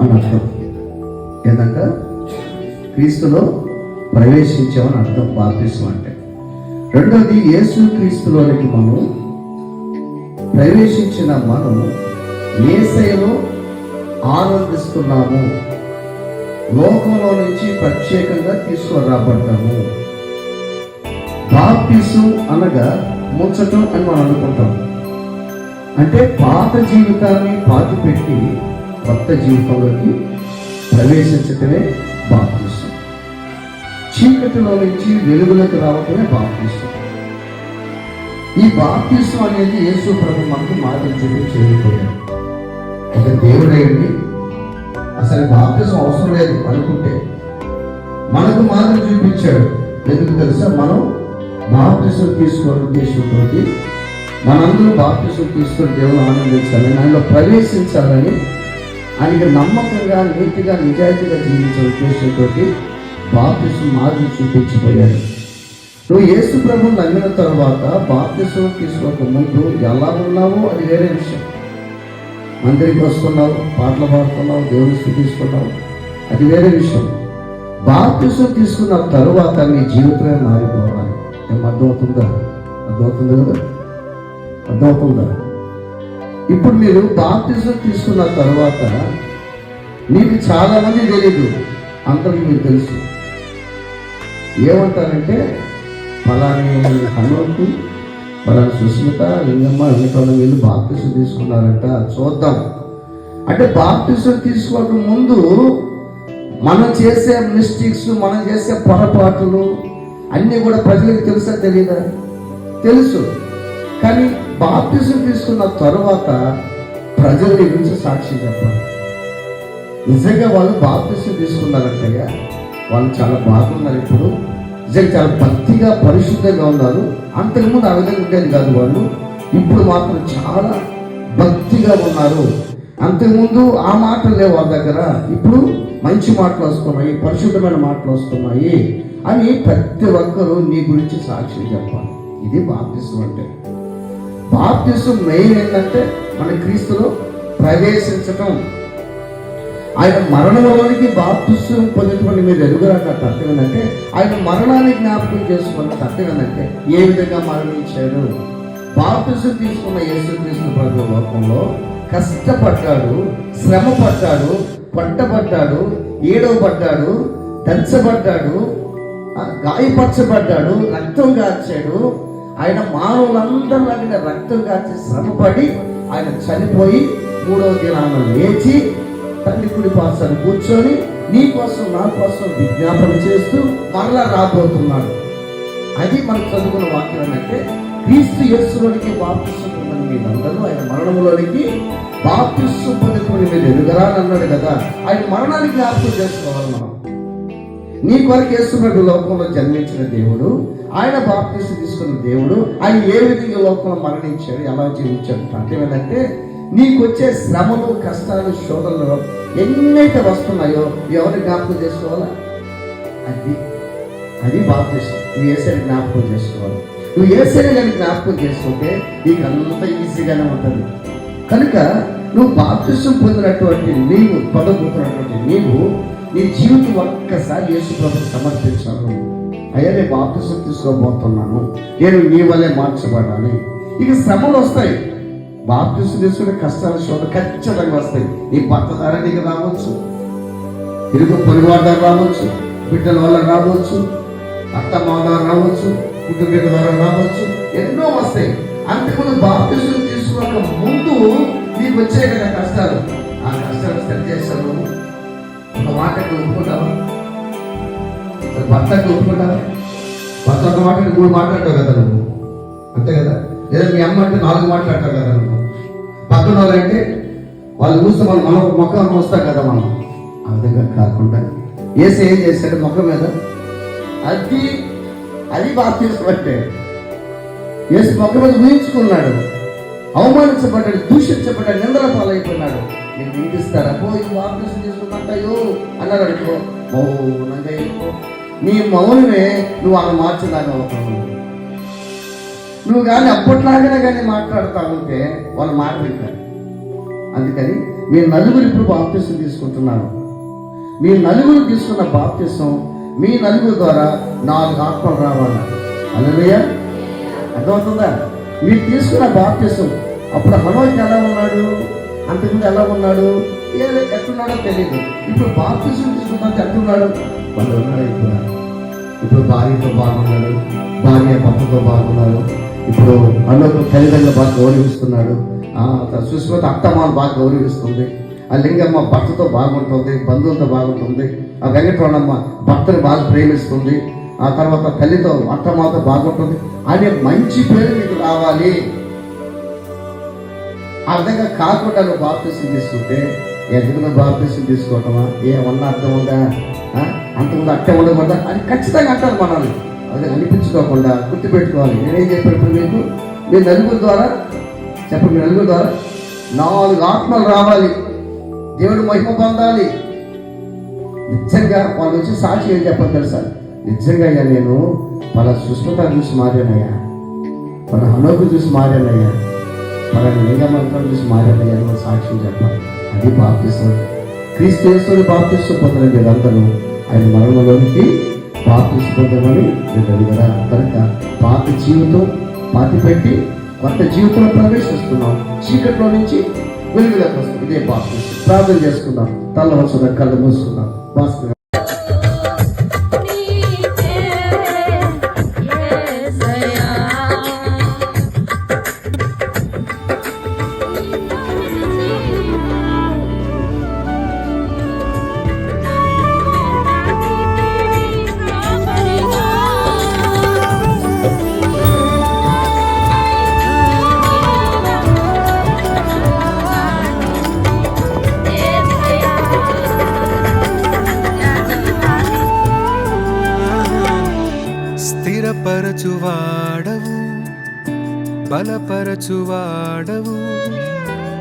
అని అర్థం. ఏంటంట? క్రీస్తులో ప్రవేశించామని అర్థం బాప్తిసం అంటే. రెండోది, యేసు క్రీస్తులోనికి మనం ప్రవేశించిన మనం యేసయ్యలో ఆనందిస్తున్నాము, లోకంలో నుంచి ప్రత్యేకంగా తీసుకొని రాబడ్డాము. బాప్తిసం అనగా ముంచటం అని మనం అనుకుంటాం. అంటే పాత జీవితాన్ని పాతిపెట్టి కొత్త జీవితంలోకి ప్రవేశించటమే బాప్తిసం. చీకటిలో నుంచి వెలుగులోకి రావటమే బాప్తిసం. ఈ బాప్తిసం అనేది యేసు ప్రభు మనకు మాదిరి చూపించి వెళ్ళిపోయాడు. ఒక దేవుడేంటి అసలు బాప్తిసం అవసరం లేదు అనుకుంటే మనకు మాదిరి చూపించాడు. ఎందుకు తెలుసా? మనం బాప్తిసం తీసుకోవడం ఉద్దేశంతో మనందరూ బాప్తిసం తీసుకొని దేవుని ఆనందించాలని, ఆయనలో ప్రవేశించాలని, ఆయనకి నమ్మకంగా, నీతిగా, నిజాయితీగా జీవించే ఉద్దేశంతో బాప్తిసం మాదిరి చూపించిపోయాడు. నువ్వు యేసు ప్రభువుని నమ్మిన తర్వాత బాప్తిసం తీసుకోక ముందు ఎలా ఉన్నావో అది వేరే విషయం. మందిరికి వస్తున్నావు, పాటలు పాడుతున్నావు, దేవుని స్థుతిస్తున్నావు, అది వేరే విషయం. బాప్తిసం తీసుకున్న తరువాత నీ జీవితమే మారిపోవాలి. అర్థమవుతుందా? అర్థమవుతుంది కదా? అర్థమవుతుందా? ఇప్పుడు మీరు బాప్తిసం తీసుకున్న తర్వాత మీకు చాలా మంది తెలీదు, అందరికీ మీకు తెలుసు. ఏమంటారంటే ఫలాని హనుమంతు, ఫలాని సుస్మిత, లింగమ్మ, వెంకటరమణ వీళ్ళు బాప్తిసం తీసుకున్నారంట, చూద్దాం. అంటే బాప్తిసం తీసుకోక ముందు మనం చేసే మిస్టేక్స్, మనం చేసే పొరపాట్లు అన్నీ కూడా ప్రజలకు తెలుసా తెలీదా? తెలుసు. కానీ బాప్తిసం తీసుకున్న తరువాత ప్రజల గురించి సాక్షి చెప్పాలి. నిజంగా వాళ్ళు బాప్తిసం తీసుకున్నారంటయ్యా, వాళ్ళు చాలా బాగున్నారు, ఇప్పుడు నిజంగా చాలా భక్తిగా పరిశుద్ధంగా ఉన్నారు. అంతకుముందు ఆ విధంగా ఉండేది కాదు వాళ్ళు, ఇప్పుడు మాత్రం చాలా భక్తిగా ఉన్నారు. అంతకుముందు ఆ మాటలు లేవు వాళ్ళ దగ్గర, ఇప్పుడు మంచి మాటలు వస్తున్నాయి, పరిశుద్ధమైన మాటలు వస్తున్నాయి అని ప్రతి ఒక్కరూ నీ గురించి సాక్షి చెప్పాలి. ఇది బాప్తిసం అంటే. బాప్తిసం మెయిన్ ఏంటంటే మన క్రీస్తులో ప్రవేశించటం. ఆయన మరణంలోనికి బాప్తిసం పొందినటువంటి మీరు ఎదుగురాన్నట్టు అర్థం ఏంటంటే ఆయన మరణాన్ని జ్ఞాపకం చేసుకున్నట్టు అర్థం ఏంటంటే ఏ విధంగా మరణించాడు. బాప్తిసం తీసుకున్న యేసుక్రీస్తు ప్రభు లోకంలో కష్టపడ్డాడు, శ్రమ పడ్డాడు, పట్టబడ్డాడు, ఏడవబడ్డాడు, దంచబడ్డాడు, గాయపరచబడ్డాడు, రక్తం కార్చాడు. ఆయన మానవులందరిలాగా రక్తం కార్చి శ్రమపడి ఆయన చనిపోయి 3వ దినాన లేచి తండ్రి కుడి పార్శ్వాన కూర్చొని నీ కోసం నా కోసం విజ్ఞాపన చేస్తూ మరలా రాబోతున్నాడు. అది మనకు చదువుకున్న వాక్యం. అంటే క్రీస్తు యేసులోనికి బాప్తిసం పొందని మీరందరూ ఆయన మరణంలోనికి బాప్తిసం పొందుకొని మీరు ఎదుగరాని అన్నాడు కదా. ఆయన మరణానికి జ్ఞాపకం చేసుకోవాలి మనం. నీ కొరకు యేసుప్రభు లోకంలో జన్మించిన దేవుడు, ఆయన బాప్తిసం తీసుకున్న దేవుడు, ఆయన ఏ విధంగా లోకంలో మరణించాడు, ఎలా జీవించాడు అంటే ఏంటంటే నీకు వచ్చే శ్రమలు, కష్టాలు, శోధనలు ఎన్నైతే వస్తున్నాయో ఎవరిని జ్ఞాపకం చేసుకోవాలా? అది బాప్తిసం. నువ్వు యేసయ్యని జ్ఞాపకం చేసుకోవాలి. నువ్వు యేసయ్యని కానీ జ్ఞాపకం చేసుకుంటే నీకు అంత ఈజీగానే ఉంటుంది. కనుక నువ్వు బాప్తిసం పొందినటువంటి నీవు, పొందబోతున్నటువంటి నీవు నీ జీవితం ఒక్కసారి యేసు ప్రభువుకు సమర్పించాను. అయ్యా నేను బాప్తిసం తీసుకోబోతున్నాను, నేను నీ వల్లే మార్చబడాలి. ఇక శ్రమలు వస్తాయి, బాప్తిసం తీసుకునే కష్టాల శోధ ఖచ్చితంగా వస్తాయి. నీ భర్త ద్వారా నీకు రావచ్చు, ఇరుగు పొరుగువారి ద్వారా రావచ్చు, బిడ్డల వల్ల రావచ్చు, అత్త మామ ద్వారా రావచ్చు, కుటుంబ ద్వారా రావచ్చు, ఎన్నో వస్తాయి. అంతకుముందు బాప్తిసం తీసుకోక ముందు నీకు వచ్చే కదా కష్టాలు. ఆ కష్టాలు సరి చేస్తాను. ఒక మాటకి ఒప్పుకుంటావా? భర్తకి ఒప్పుకుంటావా? భర్త ఒక మాటకి 3 మాట్లాడతావు కదా నువ్వు, అంతే కదా? లేదా మీ అమ్మ అంటే 4 మాట్లాడతావు కదా నువ్వు. పక్కన వాళ్ళంటే వాళ్ళు చూస్తే మనం మొక్కం వస్తాం కదా మనం. ఆ విధంగా కాకుండా యేసు ఏం చేశాడు మొక్క మీద? అది బాప్తిసం అంటే. యేసు మొక్క మీద ఊహించుకున్నాడు, అవమానించబడ్డాడు, దూషించబడ్డాడు, నిందల పాలైపోయినాడు. నేను వినిపిస్తారా? పోయి బాప్తిసం తీసుకున్నట్టయో అన్నాడు. అనుకో మౌనంగా వెళ్ళిపో. నీ మౌనమే నువ్వు అలా మార్చడానికి అవుతావు. నువ్వు కానీ అప్పట్లాగానే కానీ మాట్లాడుతూ ఉంటే వాళ్ళు మాట వింటారు. అందుకని మీరు నలుగురు ఇప్పుడు బాప్తిసం తీసుకుంటున్నారు. మీ నలుగురు తీసుకున్న బాప్తిసం మీ నలుగురు ద్వారా 4 ఆత్మలు రావాలి. హల్లెలూయా. అర్థమవుతుందా? మీరు తీసుకున్న బాప్తిసం అప్పుడు హనోకి ఎలా ఉన్నాడు, అంతకుముందు ఎలా ఉన్నాడు, ఎట్లున్నాడో తెలియదు. ఇప్పుడు బాప్తిసం తీసుకున్నాక ఎట్లున్నాడు? వాళ్ళు ఉన్నాడు. ఇప్పుడు భార్యతో బాగున్నాడు, భార్య భర్తతో బాగున్నాడు. ఇప్పుడు హనోకు తల్లిదండ్రులు బాగా గౌరవిస్తున్నాడు, సుస్మిత అత్తమ్మను బాగా గౌరవిస్తుంది, ఆ లింగమ్మ భర్తతో బాగుంటుంది, బంధువులతో బాగుంటుంది, ఆ వెంకటరమణమ్మ భర్తను బాగా ప్రేమిస్తుంది, ఆ తర్వాత తల్లితో అత్తమ్మతో బాగుంటుంది అనే మంచి పేరు మీకు రావాలి. ఆ విధంగా కాకుండా నువ్వు బాప్తిసం తీసుకుంటే ఎందుకు బాప్తిసం తీసుకోవటమా, ఏమన్నా అర్థం ఉందా, అంతకుముందు అట్టే ఉండకూడదా అని ఖచ్చితంగా అంటారు మనల్ని. అది అనిపించుకోకుండా గుర్తుపెట్టుకోవాలి. నేనేం చెప్పాను ఇప్పుడు మీకు, మీ నలుగురు ద్వారా చెప్పండి, మీ నలుగురు ద్వారా 4 ఆత్మలు రావాలి, దేవుడు మహిమ పొందాలి. నిజంగా వాళ్ళు వచ్చి సాక్షి ఏం చెప్పాలి తెలుసా? నిజంగా అయ్యా నేను వాళ్ళ సుష్మతాన్ని చూసి మారానయ్యా, వాళ్ళ హనోకు చూసి మారానయ్యా, వాళ్ళ లింగమంత్రం చూసి మారానయ్యా అని సాక్ష్యం చెప్పాలి. అది బాప్తిసం. క్రీస్తు యేసుని బాప్తిసం పొందిన మీరందరూ ఆయన మరణంలోనికి బాప్తిసం పొందమని మీరు అడిగారా? కనుక పాత జీవితం పాతి పెట్టి కొత్త జీవితంలో ప్రవేశిస్తున్నాం. చీకట్లో నుంచి వెలుగులోకి వస్తుంది. ఇదే బాప్తిసం. ప్రార్థన చేసుకుందాం. తల వంచుదాం, కళ్ళు మూసుకుందాం. భాస్కర్ స్థిరపరచువాడవు, బలపరచువాడవు,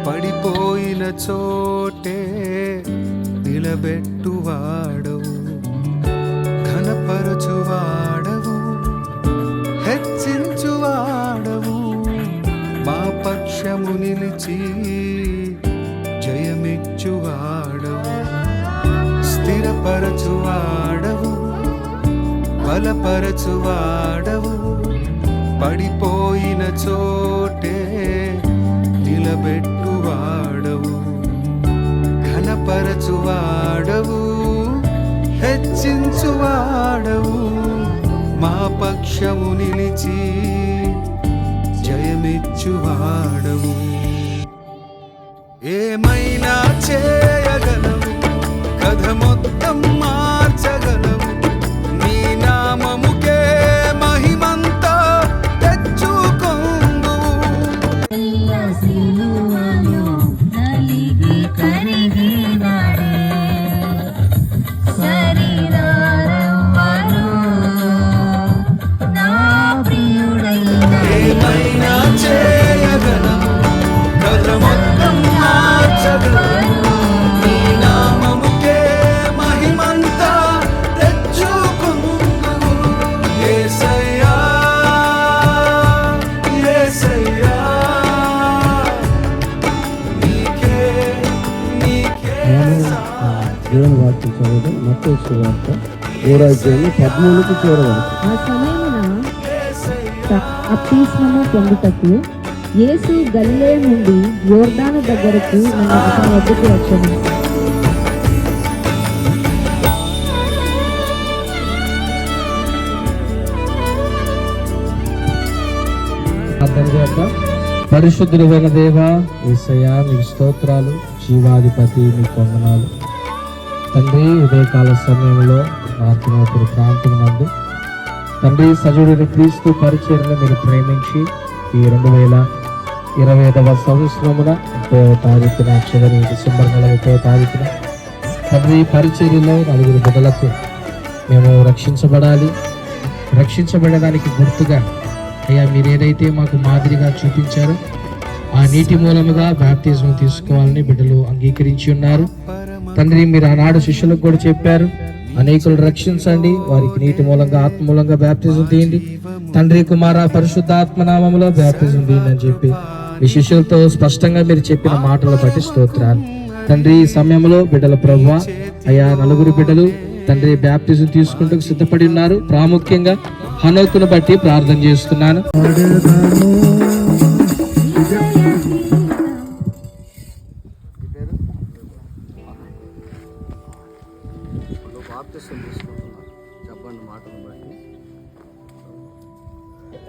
పడిపోయిన చోటే నిలబెట్టువాడవు, ఘనపరచువాడవు, హెచ్చించువాడవు, మా పక్షము నిలిచి జయమిచ్చువాడవు. స్థిరపరచువాడవు, బలపరచువాడవు, పడిపోయిన చోటే నిలబెట్టువాడవు, ఘనపరచువాడవు, హెచ్చించువాడవు, మా పక్షము నిలిచి జయమిచ్చువాడవు. ఏమైనా చేయగలవు, కథ మొత్తం మార్చగలవు, నీ నామముకే మహిమంతా తెచ్చుకొందు. సిలువలో నలిగి కరిగినాడే శరీరవరు నా ప్రియుడైన. ఏమైనా చేయగలవు, కథ మొత్తం మార్చగలవు, నీ నామముకే మహిమంతా తెచ్చుకొందు. యేసయ్యా, యేసయ్యా, నీకే నీకే దేవుని వాక్యం చదవడం మత్తయి సువార్త 7:13 చేరవరకు. ఆ సమయమున బాప్తిస్మము పొందుటకు యేసు గలిలయ నుండి యోర్దాను దగ్గరకు అతని వద్దకు వచ్చెను. పరిశుద్ధుడైన దేవా యేసయ్యా, మీకు స్తోత్రాలు. జీవాధిపతి మీకు వందనాలు తండ్రి. ఉదయకాల సమయంలో ఆత్మోపురి ప్రాంతం నందు తండ్రి సజీవుడైన క్రీస్తు పరిచర్యను మీరు ప్రేమించి ఈ 2025వ సంవత్సరమున 30వ తారీఖున చివరి డిసెంబర్ నెల 30వ తారీఖున తండ్రి పరిచర్యలో 4 బిడ్డలకు మేము రక్షించబడడానికి గుర్తుగా అయ్యా మీరు ఏదైతే మాకు మాదిరిగా చూపించారో ఆ నీటి మూలముగా బాప్తిజం తీసుకోవాలని బిడ్డలు అంగీకరించి ఉన్నారు. తండ్రి మీరు ఆనాడు శిష్యులకు కూడా చెప్పారు, అనేకులు రక్షించండి, వారికి నీటి మూలంగా ఆత్మ మూలంగా బాప్తిజం తీయండి, తండ్రి కుమార పరిశుద్ధాత్మ నామములో బాప్తిజం తీయండి అని చెప్పి మీ శిష్యులతో స్పష్టంగా మీరు చెప్పిన మాటలు బట్టి స్తోత్రాలు తండ్రి. ఈ సమయంలో బిడ్డల ప్రభువా అయ్యా 4 బిడ్డలు తండ్రి బ్యాప్టిజం తీసుకుంటూ సిద్ధపడి ఉన్నారు. ప్రాముఖ్యంగా హనోకును బట్టి ప్రార్థన చేస్తున్నాను. బాప్తిసం తీసుకుంటున్నారు చెప్పండి మాటను బట్టి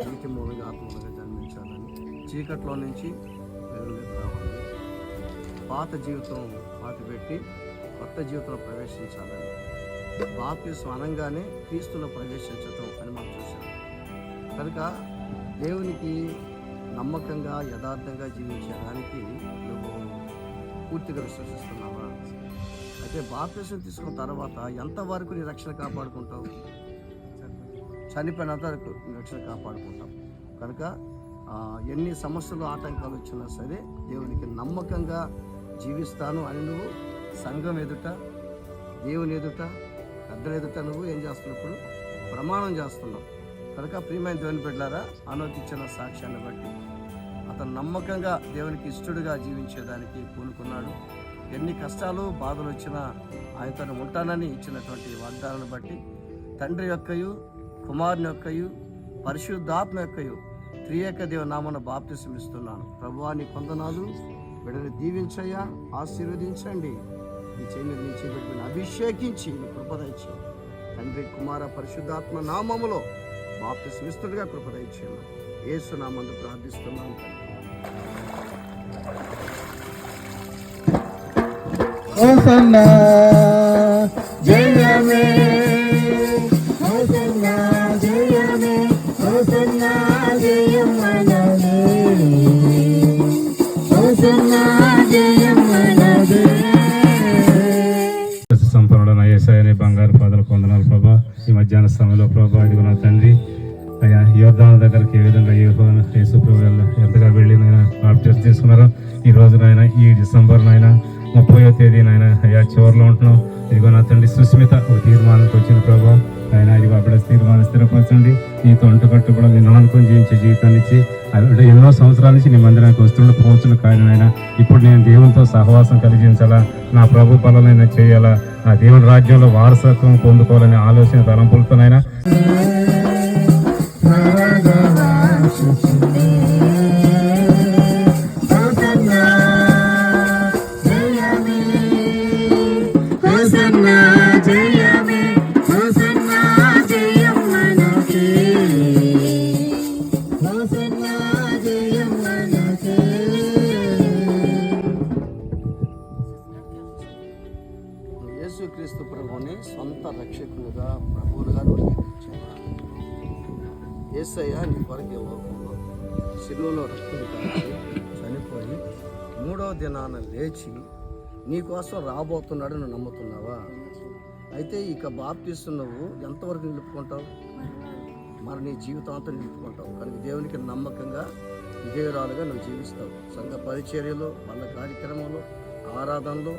నీటి మూలంగా ఆత్మలుగా జన్మించాలని, చీకట్లో నుంచి వెలుగులోకి రావాలి, పాత జీవితం పాతిపెట్టి కొత్త జీవితంలో ప్రవేశించాలని, బాప్తిసం అనగానే క్రీస్తులో ప్రవేశించటం అని మనం చూసాం. కనుక దేవునికి నమ్మకంగా యథార్థంగా జీవించడానికి నువ్వు పూర్తిగా విశ్వసిస్తున్నావా? అయితే బాప్తిసం తీసుకున్న తర్వాత ఎంతవరకు నీ రక్షణ కాపాడుకుంటావు? చనిపోయినంత వరకు నీ రక్షణ కాపాడుకుంటావు. కనుక ఎన్ని సమస్యలు ఆటంకాలు వచ్చినా సరే దేవునికి నమ్మకంగా జీవిస్తాను అని నువ్వు సంఘం ఎదుట, దేవుని ఎదుట, పెద్దల ఎదుట నువ్వు ఏం చేస్తున్నప్పుడు ప్రమాణం చేస్తున్నావు. కనుక ప్రియమైన దేవుని బిడ్డలారా, అనుమతించిన సాక్ష్యాన్ని బట్టి అతను నమ్మకంగా దేవునికి ఇష్టడుగా జీవించేదానికి పూనుకున్నాడు. ఎన్ని కష్టాలు బాధలు వచ్చినా ఆయనతో ఉంటానని ఇచ్చినటువంటి వాగ్దానాన్ని బట్టి తండ్రి యొక్కయు, కుమారుని యొక్కయు, పరిశుద్ధాత్మ యొక్కయు త్రియేక దేవ నామన బాప్తిసం ఇస్తున్నాను. ప్రభువా నీ వందనాలు. బిడ్డని దీవించయ్యా, ఆశీర్వదించండి. నీ చేయి నుంచి బిడ్డని అభిషేకించి నీ కృపదయిచ్చే తండ్రి, కుమార, పరిశుద్ధాత్మ నామములో బాప్తిసం ఇస్తుడుగా కృపదయిచ్చేయమని యేసు నామందు ప్రార్థిస్తున్నాను తండ్రి. హోసన్నా జయమే, హోసన్నా జయమే, హోసన్నా జయమనదే, హోసన్నా జయమనదే. సంపన్నుడైన యేసయ్యని బంగారు పాదాలకు వందనాలు ప్రభా. ఈ మధ్యాహ్న సమయంలో ప్రభా ఇదిగో నా తండ్రి అయ్యా యోర్దాను దగ్గరికి ఏ విధంగా యేసు ప్రభు ఎంతగా వెళ్ళి నాయన బాప్టిజం తీసుకున్నారో ఈ రోజునైనా ఈ డిసెంబర్నైనా 30వ తేదీనైనా అయ్యా చివరిలో ఉంటున్నాం. ఇదిగో నా తండ్రి సుస్మిత ఒక తీర్మానానికి వచ్చిన ప్రభావ ఆయన ఇదిగో అక్కడ తీర్మానం స్థిరపరచండి. నీతో అంటుకట్టు కూడా నేను అనుకుని జీవించే జీవితాన్ని ఇచ్చి అక్కడ ఎన్నో సంవత్సరాల నుంచి నీ మందిరానికి వస్తుండే పోవచ్చును. కానీ ఆయన ఇప్పుడు నేను దేవునితో సహవాసం కలిగించాలా, నా ప్రభు పనులైనా చేయాలా, నా దేవుని రాజ్యంలో వారసత్వం పొందుకోవాలనే ఆలోచన తలంపులతోనైనా హోసన్నా జయమే, హోసన్నా జయమనదే, హోసన్నా జయమనదే. యేసుక్రీస్తు ప్రభువుని సొంత రక్షకులుగా, ప్రభువులుగా నడిపించారు. యేసయ్య నీ కొరకు లోకంలో శిలువలో రక్తం కాచి చనిపోయి 3వ దినాన లేచి నీ కోసం రాబోతున్నాడు నువ్వు నమ్ముతున్నావా? అయితే ఇక బాప్తిసం నువ్వు ఎంతవరకు నిలుపుకుంటావు? మరి నీ జీవితం అంతా నిలుపుకుంటావు. కనుక దేవునికి నమ్మకంగా విజయరాలుగా నువ్వు జీవిస్తావు. సంఘ పరిచర్యలో, వాళ్ళ కార్యక్రమంలో, ఆరాధనలో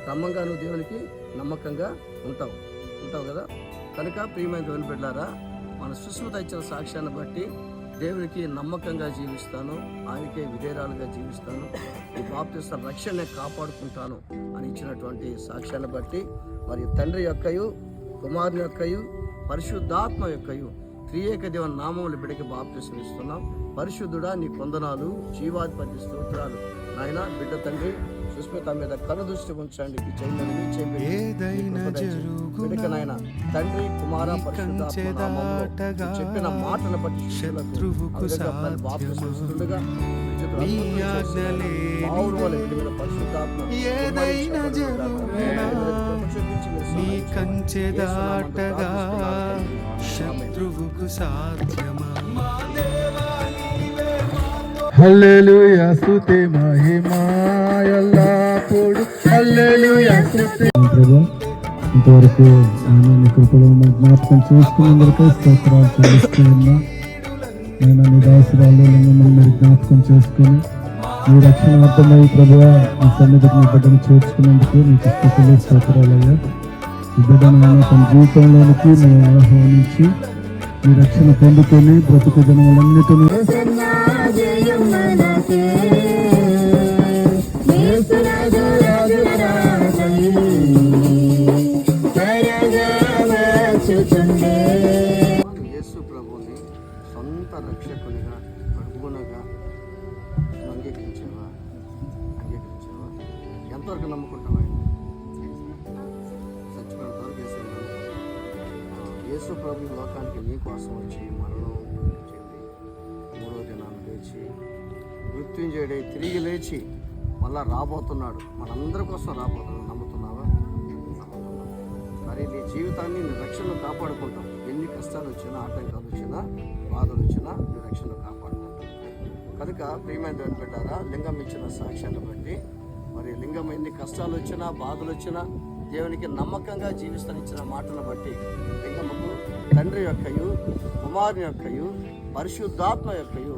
క్రమంగా నువ్వు దేవునికి నమ్మకంగా ఉంటావు కదా. కనుక ప్రియమైన దేవుని బిడ్డలారా, మన సుస్మిత ఇచ్చిన సాక్ష్యాన్ని బట్టి దేవునికి నమ్మకంగా జీవిస్తాను, ఆయనకే విధేయురాలుగా జీవిస్తాను, ఈ బాప్తిసం రక్షణ కాపాడుకుంటాను అని ఇచ్చినటువంటి సాక్ష్యాన్ని బట్టి మరి తండ్రి యొక్కయు, కుమారుని యొక్కయు, పరిశుద్ధాత్మ యొక్కయు త్రియేక దేవుని నామములు బిడ్డకి బాప్తిసం ఇస్తున్నాం. పరిశుద్ధుడా నీ వందనాలు, జీవాధిపతి స్తోత్రాలు. నాయన బిడ్డ తండ్రి సుస్మిత మీద కనుదృష్టి ఉంచండి. బిడ్డకనైనా తండ్రి, కుమార, పరిశుద్ధాత్మ నామములో చెప్పిన మాటను బట్టి శత్రువుకు బాప్తిసం ఇస్తుండగా పరిశుద్ధాత్మ ఏదైనా జరుగునా నీ కంచె దాటగా శత్రువుకు సాధ్యమా? హల్లెలూయా స్తుతి మహిమా ఎల్లప్పుడు హల్లెలూయా స్తుతి. ప్రభువా ఇంతవరకు నీ కృపలో జ్ఞాపకం చేసుకున్నందుకు స్తోత్రాలు చెల్లిస్తూ ఉన్నా. నేను నీ దాసురాలు లింగములు మీరు జ్ఞాపకం చేసుకుని మీ రక్షణార్థమై ప్రభువా మీ సన్నిధికి మీ బిడ్డను చేర్చుకున్నందుకు నీకు స్తుతులు స్తోత్రాలయ్యా. ఈ బిడ్డను తన జీవితంలోనికి మేము ఆహ్వానించి మీ రక్షణ పొందుకొని బ్రతుకు దినములన్నిటినీ హోసన్నా జయమనదే. యేసు ప్రభు ఈ లోకానికి నీ కోసం వచ్చి మరణం చెంది 3వ దినాన్ని లేచి మృత్యుంజయుడై తిరిగి లేచి మళ్ళా రాబోతున్నాడు. మనందరి కోసం రాబోతున్నాడు. నమ్ముతున్నావా? నమ్ముతున్నావు. మరి నీ జీవితాన్ని నీ రక్షణను కాపాడుకుంటాం. ఎన్ని కష్టాలు వచ్చినా, ఆటంకాలు వచ్చినా, బాధలు వచ్చినా నీ రక్షణను కాపాడుకుంటాం. కనుక ప్రియమైన దేవుని బిడ్డారా, లింగం ఇచ్చిన సాక్ష్యాన్ని బట్టి మరి లింగం ఎన్ని కష్టాలు వచ్చినా, బాధలు వచ్చినా దేవునికి నమ్మకంగా జీవిస్తానిచ్చిన మాటను బట్టి లింగముకు తండ్రి యొక్కయు, కుమారుని యొక్కయు, పరిశుద్ధాత్మ యొక్కయు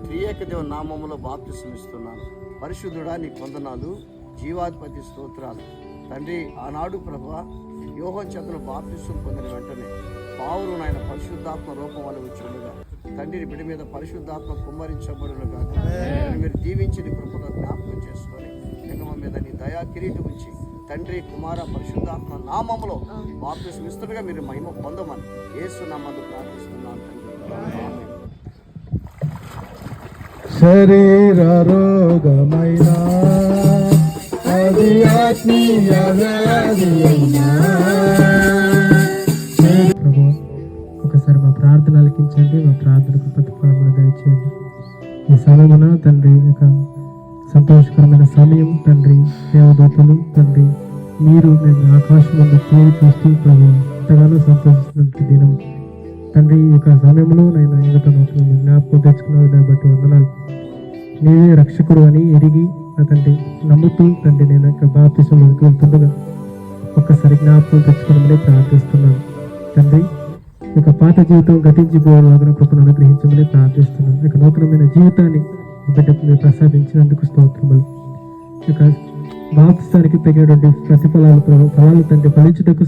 త్రియేక దేవుని నామములో బాప్తిసం ఇస్తున్నాను. పరిశుద్ధుడా నీ వందనాలు, జీవాధిపతి స్తోత్రాలు. తండ్రి, ఆనాడు ప్రభువా యోహాను చేతను బాప్తిసం పొందిన వెంటనే పావురు నాయన పరిశుద్ధాత్మ రూపం వల్ల వచ్చుండగా తండ్రిని బిడ్డ మీద పరిశుద్ధాత్మ కుమ్మరించబడును కాక మీరు దీవించి నీ కృపను జ్ఞాపకం చేసుకొని లింగమ మీద నీ దయా కిరీటం ఉంచి తండ్రి, కుమార, పరిశుద్ధాత్మ నామములో బాప్తిసం ఇస్తుండగా మీరు మహిమ పొందమని యేసు నామములో ప్రార్థిస్తున్నాను తండ్రి. ఆమేన్. శరీర రోగమైనా అది ఆత్మీయ వ్యాధి అయినా ప్రభు, ఒకసారి మా ప్రార్థన ఆలకించండి, మా ప్రార్థనకు ప్రతిఫలమును దయచేయండి. ఈ సమయమున తండ్రి యొక్క సంతోషకరమైన సమయం తండ్రి, దేవదూతలు తండ్రి, మీరు మేము ఆకాశం ముందు తేలి చూస్తూ ప్రభు ఎంతగానో సంతోషిస్తున్న దినం తండ్రి. ఈ యొక్క సమయంలో నేను ఎదుటను జ్ఞాపకం తెచ్చుకున్న దాన్ని బట్టి వందనాలు. నీవే రక్షకుడు అని ఎరిగి నా తండ్రి నమ్ముతూ తండ్రి నేను యొక్క బాప్తిసంలోకి వెళ్తుండగా ఒక్కసారి జ్ఞాపకం తెచ్చుకోవడమని ప్రార్థిస్తున్నాను తండ్రి. ఇక పాత జీవితం గతించిపోవాలని కృపను అనుగ్రహించమని ప్రార్థిస్తున్నాను. ఇక నూతనమైన జీవితాన్ని బిడ్డకు మీరు ప్రసాదించినందుకు స్తోత్రములు. ఇక బాప్తిస్తానికి తగినటువంటి ప్రతిఫలాలు ఫలాలు తండ్రి ఫలించుటకు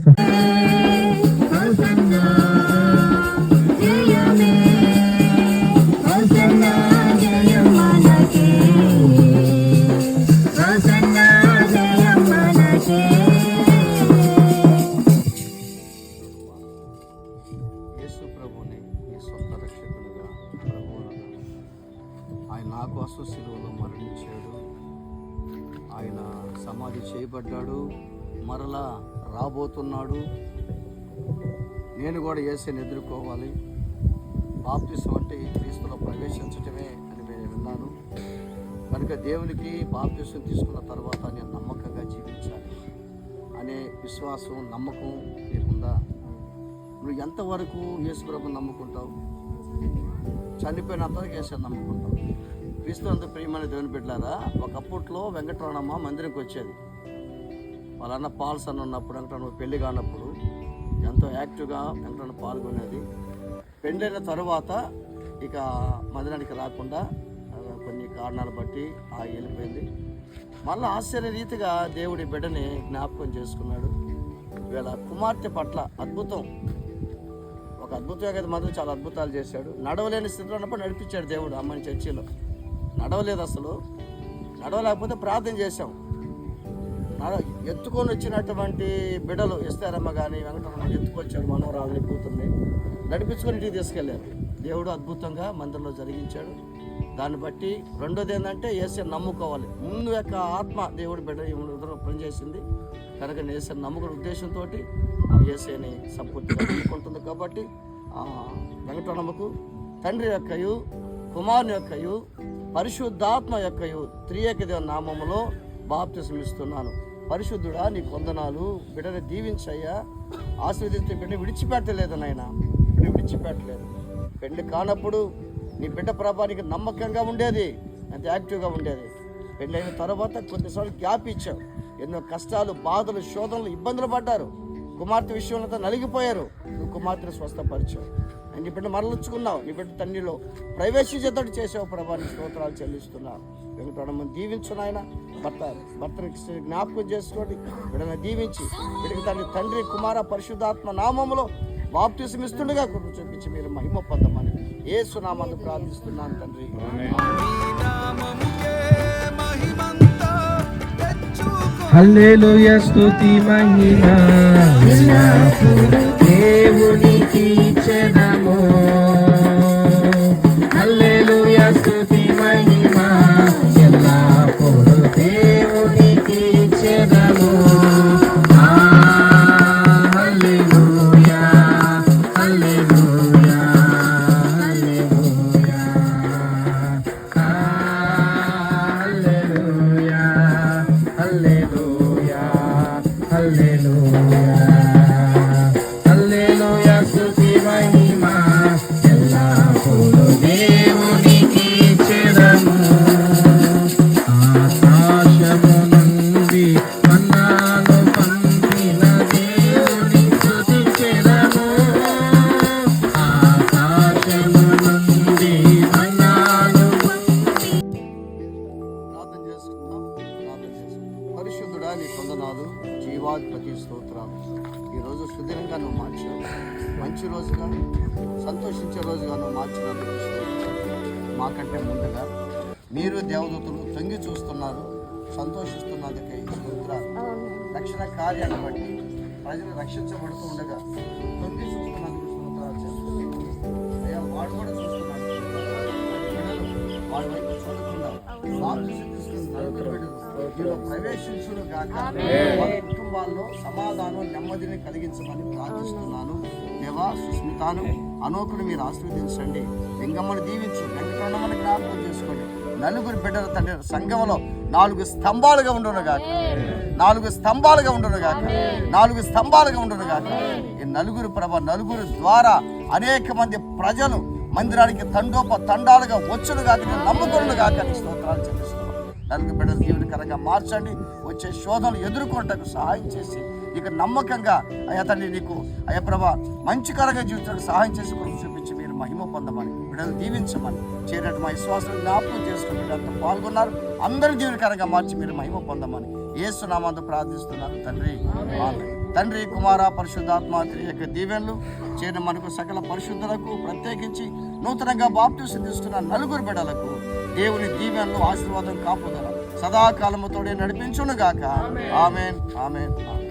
యేసు ప్రభుని నీ సొంత రక్షకునిగా, ప్రభువుగా ఆయన నా కోసం శిలువలో మరణించాడు. ఆయన సమాధి చేయబడ్డాడు, మరలా రాబోతున్నాడు. నేను కూడా యేసుని ఎదుర్కోవాలి. బాప్తిసం అంటే క్రీస్తులో ప్రవేశించటమే అని నేను విన్నాను. కనుక దేవునికి బాప్తిసం తీసుకున్న తర్వాత నేను నమ్మకంగా జీవించాలి అనే విశ్వాసం, నమ్మకం లేకుండా నువ్వు ఎంతవరకు యేసు ప్రభుని నమ్ముకుంటావు? చనిపోయినంతవరకు యేసుని నమ్ముకుంటావు. క్రీస్తునందు ప్రియమైన దేవుని బిడ్డలారా, ఒకప్పట్లో వెంకటరమణ మందిరంకి వచ్చేది. వాళ్ళ అన్న పాల్స్ అని ఉన్నప్పుడు, వెంకటరమణ పెళ్లి కానప్పుడు ఎంతో యాక్టివ్గా వెంకటరమణ పాల్గొనేది. పెళ్ళైన తరువాత ఇక మందిరానికి రాకుండా కొన్ని కారణాలు బట్టి వెళ్ళిపోయింది. మళ్ళీ ఆశ్చర్య రీతిగా దేవుడి బిడ్డని జ్ఞాపకం చేసుకున్నాడు. వీళ్ళ కుమార్తె పట్ల అద్భుతం, ఒక అద్భుతమే కదా, మాత్రం చాలా అద్భుతాలు చేశాడు. నడవలేని స్థితిలో ఉన్నప్పుడు నడిపించాడు దేవుడు. అమ్మని చర్చిలో నడవలేదు, అసలు నడవలేకపోతే ప్రార్థన చేశాం. ఎత్తుకొని వచ్చినటువంటి బిడ్డలు ఎస్తారమ్మ కానీ వెంకటరమణ ఎత్తుకొచ్చాడు, మనవరాలని కూతుర్ని నడిపించుకొని ఇంటికి తీసుకెళ్ళారు. దేవుడు అద్భుతంగా మందిరంలో జరిగించాడు. దాన్ని బట్టి రెండోది ఏంటంటే యేసుని నమ్ముకోవాలి. ముందు యొక్క ఆత్మ దేవుడి బిడ్డ పనిచేసింది కనుక యేసుని నమ్ముకునే ఉద్దేశంతో యేసుని సంపూర్తిగా నమ్ముకుంటుంది. కాబట్టి వెంకటరమణకు తండ్రి యొక్కయు, కుమారుని యొక్కయు, పరిశుద్ధాత్మ యొక్కయు త్రియేక దేవుని నామములో బాప్తిసం ఇస్తున్నాను. పరిశుద్ధుడా నీ వందనాలు. బిడ్డని దీవించయ్యా, ఆశీర్వదించి బిడ్డ విడిచిపెట్టలేదు నాయన, బిడ్డ విడిచిపెట్టలేదు. పెళ్లి కానప్పుడు నీ బిడ్డ ప్రభానికి నమ్మకంగా ఉండేది, అంత యాక్టివ్గా ఉండేది. పెళ్ళి అయిన తర్వాత కొద్దిసార్లు గ్యాప్ ఇచ్చావు. ఎన్నో కష్టాలు, బాధలు, శోధనలు, ఇబ్బందులు పడ్డారు. కుమార్తె విషయంలో నలిగిపోయారు. నువ్వు కుమార్తెను స్వస్థపరిచావు. నీ బిడ్డ మరలుచుకున్నావు. నీ బిడ్డ తండ్రిలో ప్రవేశించేటట్టు చేసావు. ప్రభాని స్తోత్రాలు చెల్లిస్తున్నావు. వెంకటరమణ దీవించు నాయన. భర్తని జ్ఞాపకం చేసుకోండి. బిడ్డను దీవించి బిడ్డకి తండ్రి, కుమార, పరిశుద్ధాత్మ నామములో బాప్తిసం ఇస్తుండగా కృప చూపించి మీరు మహిమ పొందమని యేసు నామములో ప్రార్థిస్తున్నాను తండ్రి. హల్లెలూయా, స్తుతి మహిమ దేవునికి ఇచ్చెదము. హల్లెలూయా, స్తుతి మహిమ ఎల్లప్పుడూ దేవునికి ఇచ్చెదము. హల్లెలూయా, హల్లెలూయా హల్లెలూయా స్తుతి మహిమా ఎల్లప్పుడూ దేవునికి ఇచ్చెదము. ఆకాశము నుండి మన్నాను పంపిన దేవుని స్తుతించెదము. ఆకాశము నుండి మన్నాను ప్రార్థన చేసుకుందాం. పరిశుద్ధుడా నీ కొందనాలు, జీవాధిపతి స్తోత్రాలు. ఈరోజు సుదీర్ఘంగా నువ్వు మార్చావు, మంచి రోజుగా సంతోషించే రోజుగా నువ్వు మార్చినందుకు స్తోత్రాలు. మాకంటే ముందుగా మీరు దేవదూతలు తొంగి చూస్తున్నారు, సంతోషిస్తున్నందుకే స్తోత్రాలు. రక్షణ కార్యాన్ని బట్టి ప్రజలు రక్షించబడుతూ ఉండగా తొంగి చూస్తున్నందుకు స్తోత్రాలు చేస్తున్నాను. అయ్యా వాడు కూడా చూస్తున్నాడు, బిడ్డలు వాడి వైపు చూడకుండా బాప్తిసం తీసుకుని నలుగురు బిడ్డలు మీలో ప్రవేశించును గాక. వారి కుటుంబాల్లో సమాధానం నెమ్మదిని కలిగించమని ప్రార్థిస్తున్నాను. దేవా, సుస్మితాను అనోకును మీరు ఆశీర్వదించండి. లింగమ్మను దీవించు, వెంకటరమణని జ్ఞాపకం చేసుకోండి. నలుగురు బిడ్డల తండ్రి సంఘంలో 4 స్తంభాలుగా ఉండును గాక, 4 స్తంభాలుగా ఉండును గాక, 4 స్తంభాలుగా ఉండును గాక. ఈ నలుగురు నలుగురు ద్వారా అనేక మంది ప్రజలు మందిరానికి తండాలుగా వచ్చును గాక, నమ్ముకును గాక. స్తోత్రాలు చెల్లిస్తున్నాను. నలుగురు బిడ్డలు దీవెనకరంగా మార్చండి. వచ్చే శోధనలు ఎదుర్కొంటకు సహాయం చేసి ఇక నమ్మకంగా అయ్యా తండ్రి నీకు అయ్యా ప్రభా మంచికరంగా జీవితానికి సహాయం చేసి కొరకు చూపించి మీరు మహిమ పొందమని, బిడ్డలు దీవించమని, చేరినట్టు మా విశ్వాసం జ్ఞాపకం చేసుకుని బిడ్డలతో పాల్గొన్నారు. అందరూ దీవెనకరంగా మార్చి మీరు మహిమ పొందమని యేసు నామముతో ప్రార్థిస్తున్నాను తండ్రి. ఆమేన్. తండ్రి, కుమార, పరిశుద్ధాత్మ త్రియేక దీవెనలు చేరిన మనకు సకల పరిశుద్ధులకు, ప్రత్యేకించి నూతనంగా బాప్తిసం తీసుకున్న నలుగురు బిడ్డలకు దేవుని దీవెనలు, ఆశీర్వాదం, కాపుదల సదాకాలముతోడే నడిపించును గాక. ఆమేన్, ఆమేన్, ఆమేన్.